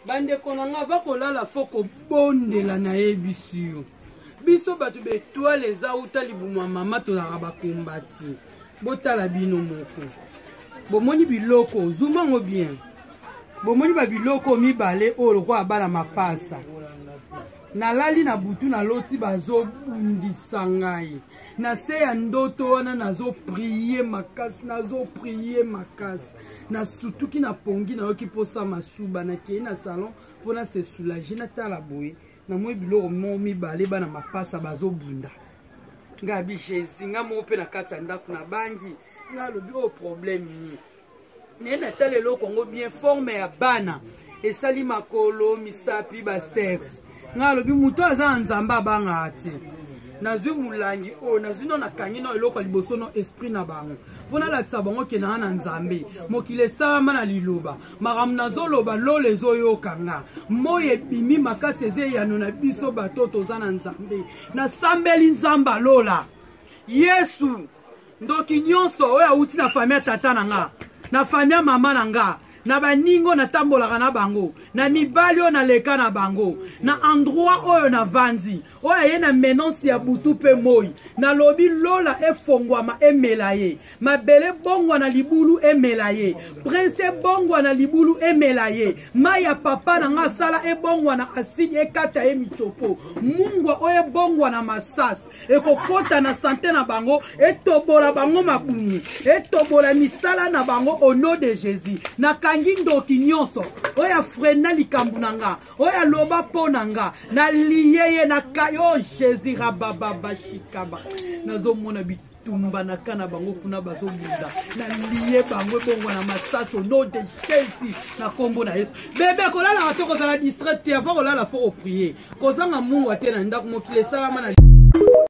Bande konanga va kolala foko bondela na ebisio. Biso batu betwale eza uta libuma mama tolaka bakombati. Botala bino moko. Bomoni biloko zumango bien. Bomoni ba biloko mibale oyo kwa bala mapasa. Nalali na butu na loti bazo bundisa ngai. Na se ya ndoto wana nazo prier makasi. Na sutuki na pongi na yoki posa masuba na kei na salon pona se soulager na tala boye. Na mwe biloko mo mibale bana mapasa bazo bunda. Nga bijezi nga mo pe na kati ya ndako na bangi. Nga lobi o problème ni. Ne na tala eloko ngo bien forme ya bana. Esali makolo misapi ba sexe. Nga lobi muto aza nzamba banga ati. Nazwi mulangi o nazwi no nakangi no eloko liboso no esprit na bango. Pona la tsabango ke na nzambe. Mokile sama na liloba. Maram nazoloba lole ezoyo kanga. Moye bimi makase ze yano na biso batoto za na nzambe. Na sambeli nzamba lola. Yesu ndoki nyonso oya uti na famille tata nanga. Na famille mama nanga. Na baningo na tambolaka na bango. Na mibali o na leka na bango. Na endroit oyo na vanzi. Oyo ye na menonsi ya butu pe moi. Na lobi lola efongwama emelaye. Mabele bongwa na libulu emelaye. Prince bongwa na libulu emelaye. Maya papa na nga sala ebongwa na asidi ekata e michopo. Mungwa oyo bongwa na masas. Ekokota na sante na bango. Etobola bango mabumu. Etobola misala na bango au nom de Jésus. Na kangindo kinyonso. Oya frena likambu nanga. Oya loba po nanga. Na liyeye na kayo Jésus rababa bashikaba. Nazo mona bitumba na kana bango kuna bazo bunda. Na liye bango bongo na masaso no de Jésus na kombo na Yesu. Bébé kolala watoko za la distrait te avant kolala faut prier. Kozanga mungu atena ndako mokile sala mana